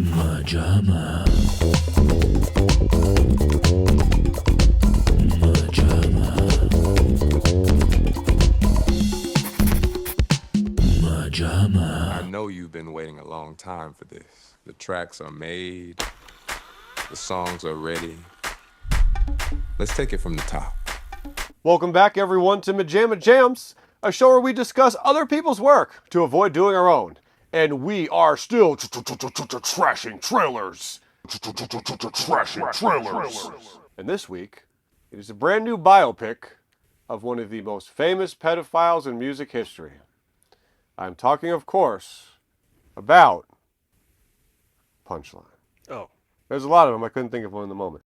MaJaMa. MaJaMa. MaJaMa. I know you've been waiting a long time for this. The tracks are made. The songs are ready. Let's take it from the top. Welcome back, everyone, to MaJaMa Jams, a show where we discuss other people's work to avoid doing our own. And we are still trashing trailers. Trashing trailers. And this week, it is a brand new biopic of one of the most famous pedophiles in music history. I'm talking, of course, about Punchline. Oh. There's a lot of them. I couldn't think of one in the moment.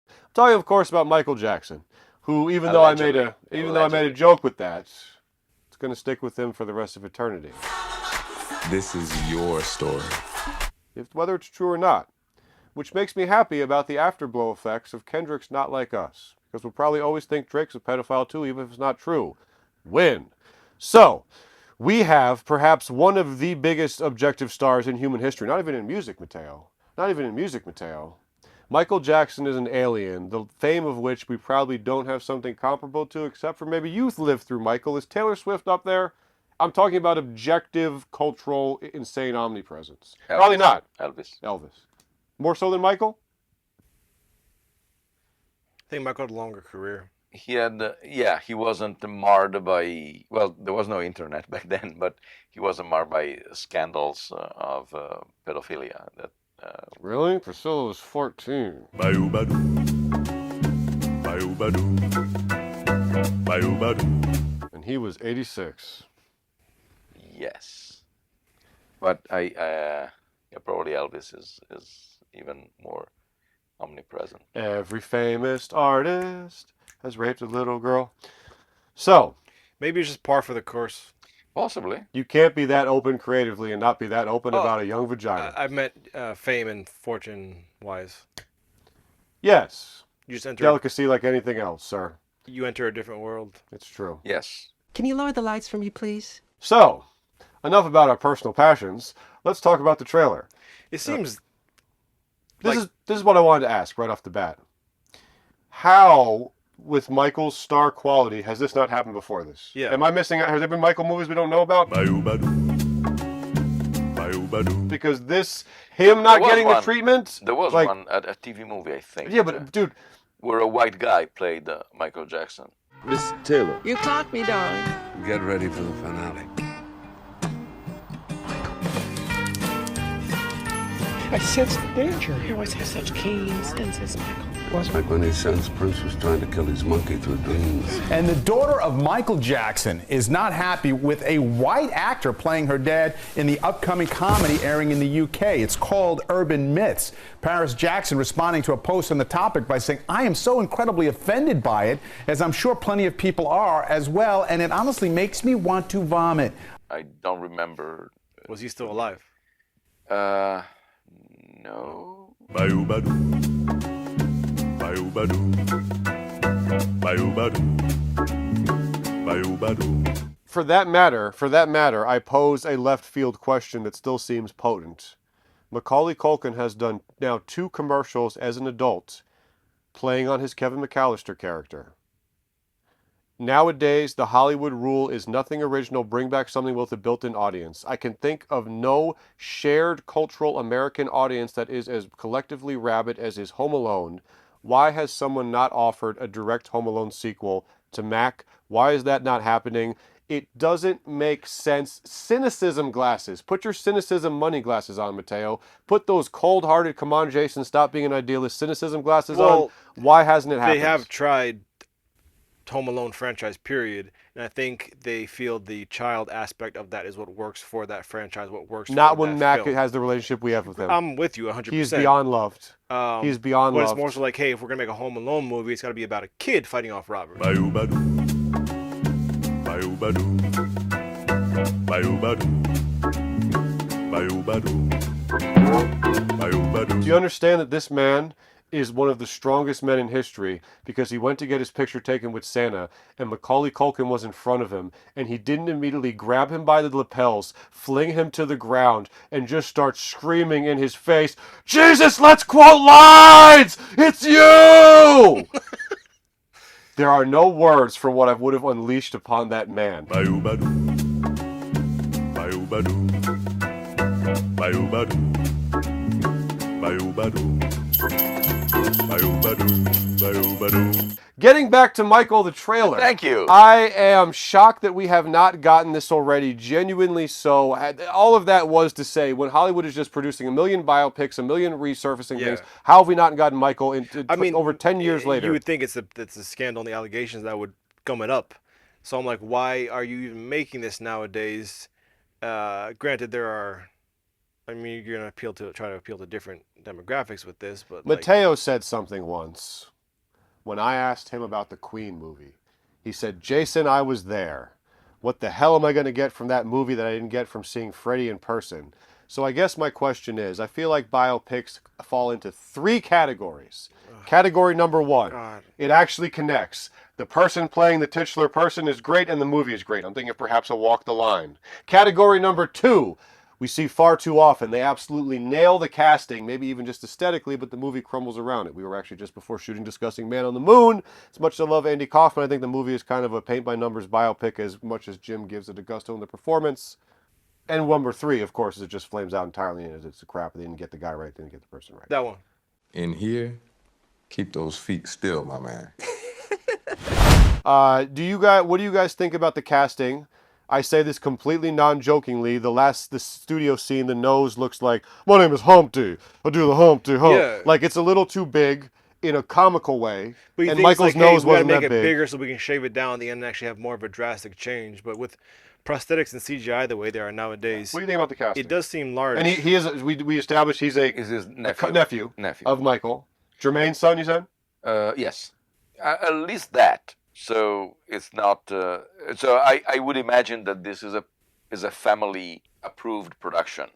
I'm talking, of course, about Michael Jackson, who, even though I made a joke with that, it's going to stick with him for the rest of eternity. This is your story. Whether it's true or not. Which makes me happy about the afterblow effects of Kendrick's Not Like Us. Because we'll probably always think Drake's a pedophile too, even if it's not true. Win. So, we have perhaps one of the biggest objective stars in human history. Not even in music, Mateo. Not even in music, Mateo. Michael Jackson is an alien, the fame of which we probably don't have something comparable to, except for maybe you've lived through Michael. Is Taylor Swift up there? I'm talking about objective, cultural, insane omnipresence. Elvis. Probably not. Elvis. More so than Michael? I think Michael had a longer career. He had, he wasn't marred by, well, there was no internet back then, but he wasn't marred by scandals of pedophilia. That Really? Priscilla was 14. And he was 86. Yes. But probably Elvis is even more omnipresent. Every famous artist has raped a little girl. So, Maybe it's just par for the course. Possibly. you can't be that open creatively and not be that open about a young vagina. I meant fame and fortune-wise. Yes. You just enter. Delicacy like anything else, sir. You enter a different world. It's true. Yes. Can you lower the lights for me, please? So, enough about our personal passions. Let's talk about the trailer. It seems. This is what I wanted to ask right off the bat. How, with Michael's star quality, has this not happened before this? Yeah. Am I missing out? Has there been Michael movies we don't know about? Because him not getting the treatment? There was one at a TV movie, I think. Yeah, but dude. Where a white guy played Michael Jackson. Miss Taylor, You clocked me, darling. get ready for the finale. I sensed the danger. He always has such keen senses, Michael. It's like when he sensed Prince was trying to kill his monkey through dreams. And the daughter of Michael Jackson is not happy with a white actor playing her dad in the upcoming comedy airing in the UK. It's called Urban Myths. Paris Jackson responding to a post on the topic by saying, I am so incredibly offended by it, as I'm sure plenty of people are as well, and it honestly makes me want to vomit. I don't remember. Was he still alive? No. For that matter, I pose a left field question that still seems potent. Macaulay Culkin has done now 2 commercials as an adult, playing on his Kevin McAllister character. Nowadays, the Hollywood rule is nothing original, bring back something with a built-in audience. I can think of no shared cultural American audience that is as collectively rabid as is Home Alone. Why has someone not offered a direct Home Alone sequel to Mac? Why is that not happening? It doesn't make sense. Cynicism glasses. Put your cynicism money glasses on, Mateo. Put those cold-hearted, come on, Jason, stop being an idealist, cynicism glasses on. Why hasn't it happened? They have tried Home Alone franchise, period. And I think they feel the child aspect of that is what works for that franchise, what works not for when that Mac film. has the relationship we have with him. I'm with you 100%. He's beyond loved. He's beyond but loved. It's more so like, hey, if we're going to make a Home Alone movie, it's got to be about a kid fighting off robbers. Do you understand that this man is one of the strongest men in history because he went to get his picture taken with Santa, and Macaulay Culkin was in front of him, and he didn't immediately grab him by the lapels, fling him to the ground, and just start screaming in his face, "Jesus, let's quote lines! It's you!" There are no words for what I would have unleashed upon that man. Getting back to Michael, the trailer. Thank you. I am shocked that we have not gotten this already, genuinely so. All of that was to say, when Hollywood is just producing a million biopics, a million resurfacing things, how have we not gotten Michael over 10 years later? You would think it's a scandal and the allegations that would gum it up. So I'm like, why are you even making this nowadays? Granted, there are... I mean, you're going to try to appeal to different demographics with this, but... Mateo said something once. When I asked him about the Queen movie, he said, "Jason, I was there. What the hell am I going to get from that movie that I didn't get from seeing Freddie in person?" So I guess my question is, I feel like biopics fall into 3 categories. Category number 1, it actually connects. The person playing the titular person is great and the movie is great. I'm thinking of perhaps A Walk the Line. Category number 2, we see far too often. They absolutely nail the casting, maybe even just aesthetically, but the movie crumbles around it. We were actually just before shooting discussing Man on the Moon. As much as I love Andy Kaufman, I think the movie is kind of a paint-by-numbers biopic as much as Jim gives it a gusto in the performance. And number 3, of course, is it just flames out entirely and it's a crap. They didn't get the guy right, they didn't get the person right. That one. In here, keep those feet still, my man. What do you guys think about the casting? I say this completely non-jokingly. The studio scene, the nose looks like, "My name is Humpty. I do the Humpty Hump." Yeah. Like it's a little too big in a comical way. But you and think Michael's it's like, nose hey, we gotta wasn't make that it big. bigger so we can shave it down at the end and actually have more of a drastic change. But with prosthetics and CGI the way they are nowadays, What do you think about the casting? it does seem large. And he is. We established he's Is his nephew nephew of Michael. Jermaine's son, you said? Yes, at least that. So it's not. So I would imagine that this is a family approved production,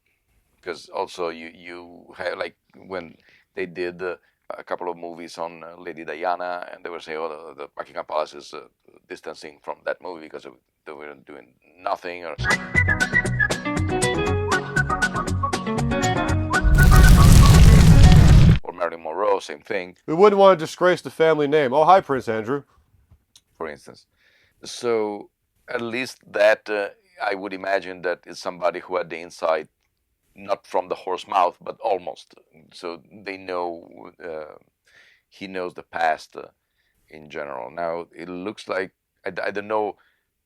because also you have, like when they did a couple of movies on Lady Diana, and they were saying, "Oh, the Buckingham Palace is distancing from that movie because they were doing nothing." Or Marilyn Monroe, same thing. We wouldn't want to disgrace the family name. Oh, hi, Prince Andrew. For instance. So at least that I would imagine that is somebody who had the insight, not from the horse mouth, but almost. So they know, he knows the past in general. Now it looks like, I don't know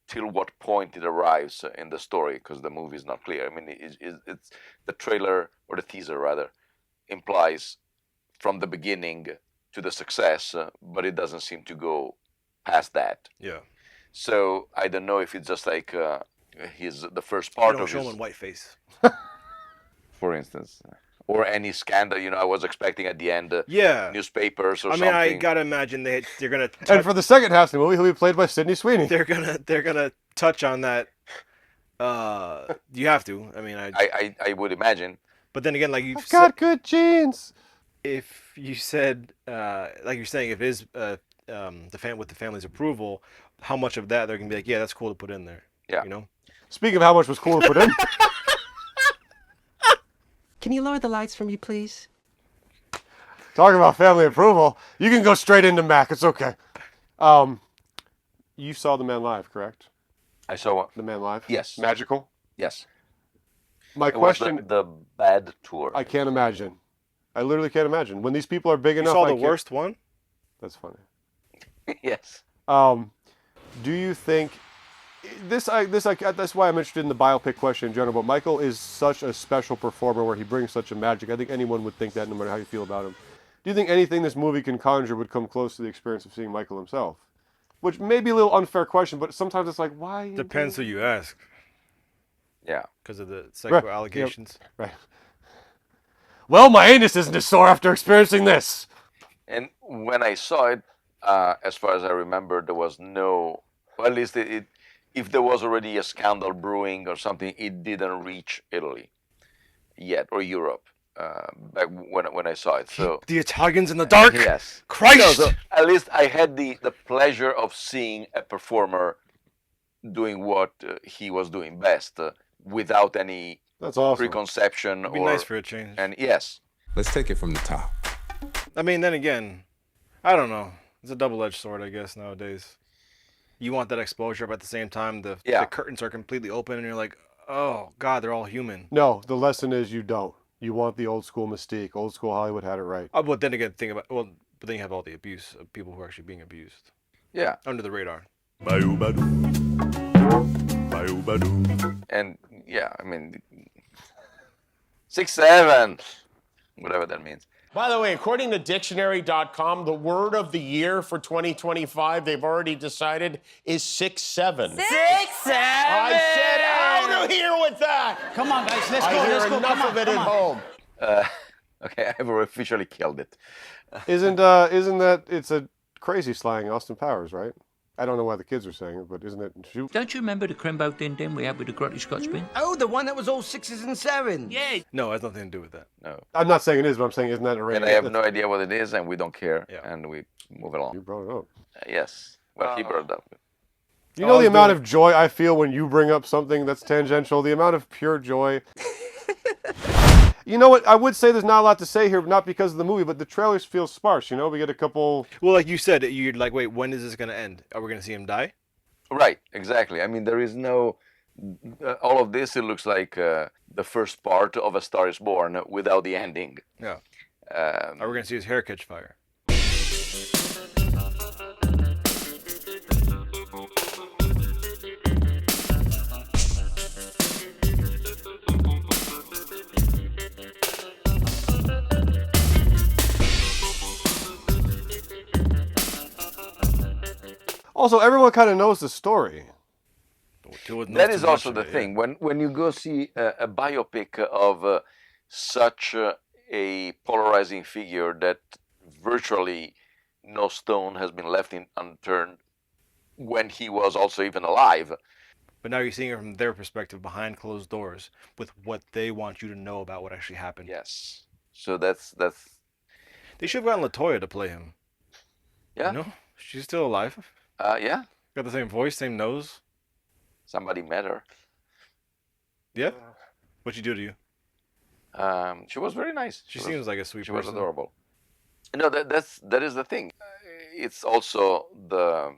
till what point it arrives in the story, because the movie is not clear. I mean, it's the trailer, or the teaser rather, implies from the beginning to the success, but it doesn't seem to go past that. Yeah. So I don't know if it's just like the first part You don't of show his, him in whiteface. for instance, or any scandal. You know, I was expecting at the end, Yeah. newspapers or I mean, something. I gotta imagine they're gonna. And for the second half of the movie, he'll be played by Sidney Sweeney. They're gonna touch on that. You have to. I mean, I would imagine. But then again, like you've I've got good genes. if you said, like you're saying, if it is with the family's approval, how much of that they're gonna be like, yeah, that's cool to put in there. Yeah. You know. Speaking of how much was cool to put in. Can you lower the lights for me, please? Talking about family approval, you can go straight into Mac. It's okay. You saw The Man Live, correct? I saw The Man Live? Yes. Magical? Yes. My It was question, the bad tour. I can't imagine. I literally can't imagine. When these people are big You enough, saw I the can't- worst one. That's funny. Yes. Do you think that's why I'm interested in the biopic question in general, but Michael is such a special performer where he brings such a magic. I think anyone would think that no matter how you feel about him. Do you think anything this movie can conjure would come close to the experience of seeing Michael himself? Which may be a little unfair question, but sometimes it's like, why? Depends who you ask, Yeah. because of the sexual Right. allegations. Right. Well, my anus isn't as sore after experiencing this. And when I saw it, as far as I remember, there was no, well, at least if there was already a scandal brewing or something, it didn't reach Italy yet, or Europe. back when I saw it. So The Italians in the dark. yes, Christ. No, so at least I had the pleasure of seeing a performer doing what he was doing best without any That's awesome. preconception It'd be or nice for a change. and yes, Let's take it from the top. I mean, then again, I don't know. It's a double-edged sword, I guess, nowadays. You want that exposure, but at the same time, the curtains are completely open, and you're like, oh, God, they're all human. No, the lesson is you don't. You want the old school mystique. Old school Hollywood had it right. Oh, but then again, but then you have all the abuse of people who are actually being abused. yeah, Under the radar. and yeah, I mean 6'7", whatever that means. By the way, according to dictionary.com, the word of the year for 2025, they've already decided, is 6'7". 6'7". I said out of here with that. Come on, guys, let's I go. hear Let's go. enough of it at home. Okay, I've officially killed it. Isn't that it's a crazy slang, Austin Powers, right? I don't know why the kids are saying it, but isn't it? Shoot. Don't you remember the Crimbo Din Din we had with the grotty Scotch bin? Oh, the one that was all 6s and 7s. Yeah. No, it has nothing to do with that. No, I'm not saying it is, but I'm saying isn't that a rating? and I have no idea what it is, and we don't care, Yeah. and we move You along. brought it up. Yes, well, he brought it up. You know the amount of joy I feel when you bring up something that's tangential, the amount of pure joy. You know what? I would say there's not a lot to say here, not because of the movie, but the trailers feel sparse. You know, we get a couple. Well, like you said, you're like, wait, when is this going to end? Are we going to see him die? Right, exactly. I mean, there is no. All of this, it looks like the first part of A Star Is Born without the ending. Yeah. Are we going to see his hair catch fire? Also, everyone kind of knows the story. That is also the thing. When you go see a biopic of such a polarizing figure that virtually no stone has been left unturned when he was also even alive. But now you're seeing it from their perspective, behind closed doors, with what they want you to know about what actually happened. Yes. So that's. They should have gotten LaToya to play him. Yeah. You know? She's still alive. Yeah. Got the same voice, same nose. Somebody met her. Yeah. What'd she do to you? She was very nice. She seems like a sweet She person. was adorable. No, that is the thing. It's also the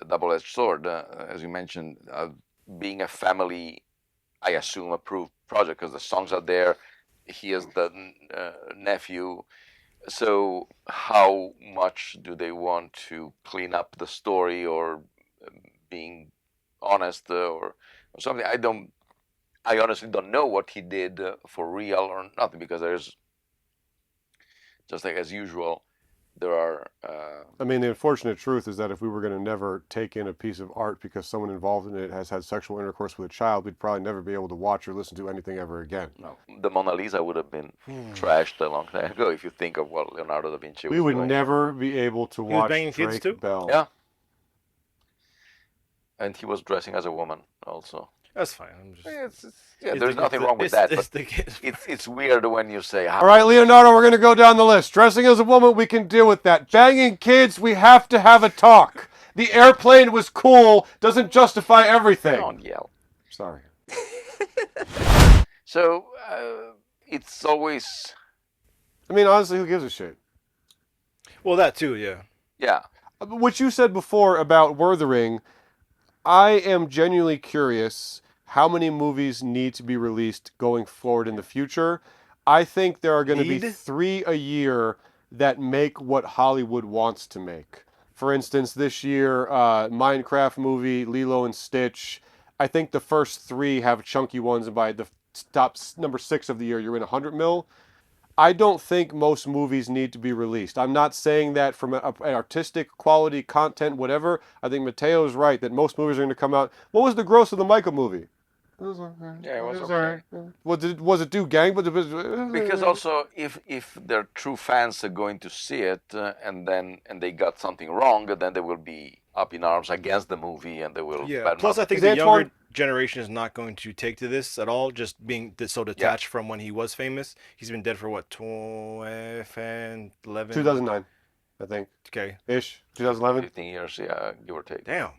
double-edged sword, as you mentioned, being a family, I assume, approved project because the songs are there. He is the nephew. So how much do they want to clean up the story or being honest or something? I honestly don't know what he did for real or nothing, because there's, just like as usual, there are... I mean, the unfortunate truth is that if we were going to never take in a piece of art because someone involved in it has had sexual intercourse with a child, we'd probably never be able to watch or listen to anything ever again. No. The Mona Lisa would have been trashed a long time ago if you think of what Leonardo da Vinci was We would doing. never be able to watch banging kids Drake too? Bell. Yeah. And he was dressing as a woman also. That's fine. I'm just... There's nothing wrong with that, but it's weird when you say... All right, Leonardo, we're going to go down the list. Dressing as a woman, we can deal with that. Banging kids, we have to have a talk. The airplane was cool, doesn't justify everything. Don't yell. Sorry. So, it's always... I mean, honestly, who gives a shit? Well, that too, yeah. Yeah. What you said before about Wuthering, I am genuinely curious how many movies need to be released going forward in the future. I think there are going to be 3 a year that make what Hollywood wants to make. For instance, this year, Minecraft movie, Lilo and Stitch. I think the first 3 have chunky ones, and by the top number 6 of the year, you're in 100 mil. I don't think most movies need to be released. I'm not saying that from an artistic quality, content, whatever. I think Mateo's right that most movies are going to come out. What was the gross of the Michael movie? Yeah, it was okay. Was it do gang? Because also, if their true fans are going to see it and they got something wrong, then they will be up in arms against the movie and they will. Yeah. Plus, I think is Antoine generation is not going to take to this at all, just being so detached from when he was famous. He's been dead for what, 11? 2009, I think. Okay. Ish. 2011. 15 years, yeah, give or take. Damn.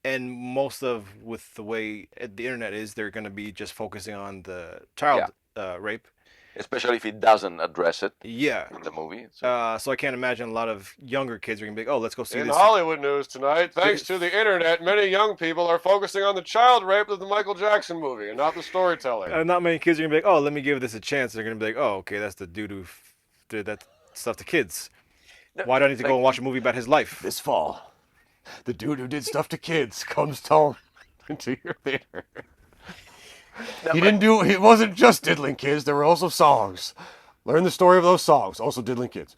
And most of with the way the internet is, they're going to be just focusing on the child rape. Especially if he doesn't address it in the movie. So I can't imagine a lot of younger kids are going to be like, oh, let's go see In this. Hollywood news tonight, thanks to the internet, many young people are focusing on the child rape of the Michael Jackson movie and not the storytelling. Not many kids are going to be like, oh, let me give this a chance. They're going to be like, oh, okay, that's the dude who did that stuff to kids. Why do I need to go and watch a movie about his life? This fall, the dude who did stuff to kids comes into your theater. It wasn't just diddling kids, there were also songs. Learn the story of those songs, also diddling kids.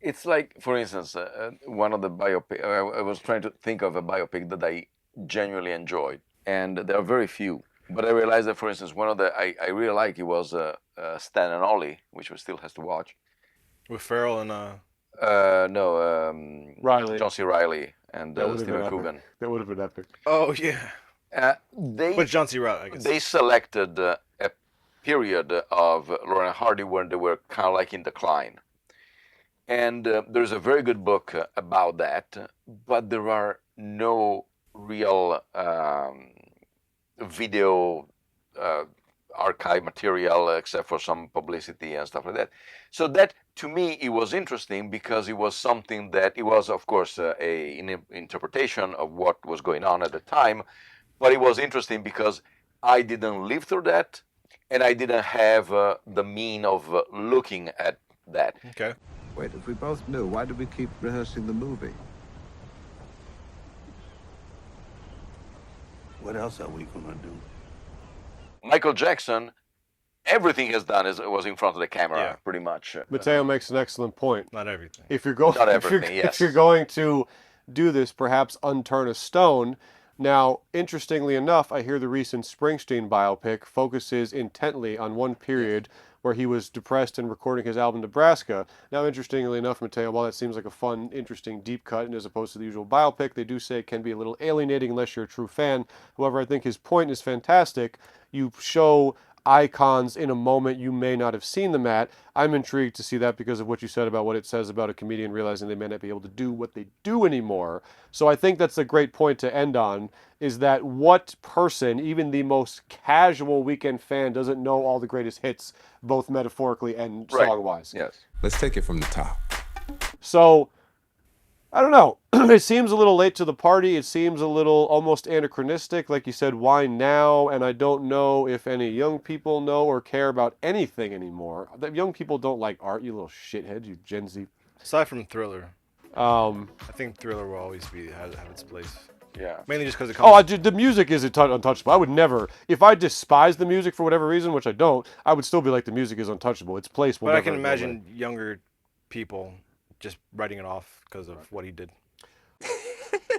It's like, for instance, one of the biopic, I was trying to think of a biopic that I genuinely enjoyed, and there are very few. But I realized that, for instance, one of the, I really like, it was Stan and Ollie, which we still has to watch. With Farrell and... Riley. John C. Reilly and Stephen Coogan. That would have been epic. Oh, yeah. But John C. Reilly, I guess. They selected a period of Laurel and Hardy when they were kind of like in decline. And there's a very good book about that, but there are no real video archive material except for some publicity and stuff like that. So that, to me, it was interesting because it was something that, it was, of course, an interpretation of what was going on at the time, but it was interesting because I didn't live through that, and I didn't have the mean of looking at that. Okay. Wait, if we both knew, why did we keep rehearsing the movie? What else are we gonna do? Michael Jackson, everything he has done was in front of the camera, pretty much. Mateo makes an excellent point. Not everything. If you're going, Not everything, if you're going to do this, perhaps unturn a stone. Now, interestingly enough, I hear the recent Springsteen biopic focuses intently on one period where he was depressed and recording his album Nebraska. Now, interestingly enough, Mateo, while that seems like a fun, interesting, deep cut, and as opposed to the usual biopic, they do say it can be a little alienating unless you're a true fan. However, I think his point is fantastic. You show icons in a moment you may not have seen them at. I'm intrigued to see that because of what you said about what it says about a comedian realizing they may not be able to do what they do anymore. So I think that's a great point to end on, is that what person, even the most casual Weekend fan, doesn't know all the greatest hits, both metaphorically and song-wise. Yes. Let's take it from the top. So, I don't know. It seems a little late to the party. It seems a little almost anachronistic. Like you said, why now? And I don't know if any young people know or care about anything anymore. The young people don't like art, you little shithead, you Gen Z. Aside from Thriller. I think Thriller will always have its place. Yeah. Mainly just because it comes... the music is untouchable. I would never, if I despise the music for whatever reason, which I don't, I would still be like, the music is untouchable. Its place will But never I can go imagine away. younger people just writing it off because of what he did.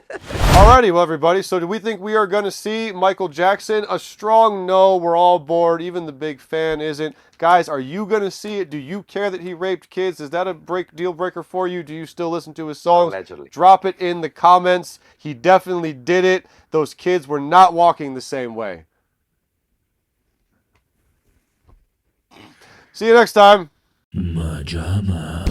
Alrighty, well, everybody, so do we think we are going to see Michael Jackson? A strong no. We're all bored. Even the big fan isn't. Guys, are you going to see it? Do you care that he raped kids? Is that a deal breaker for you? Do you still listen to his songs? Allegedly. Drop it in the comments. He definitely did it. Those kids were not walking the same way. See you next time. MaJaMa.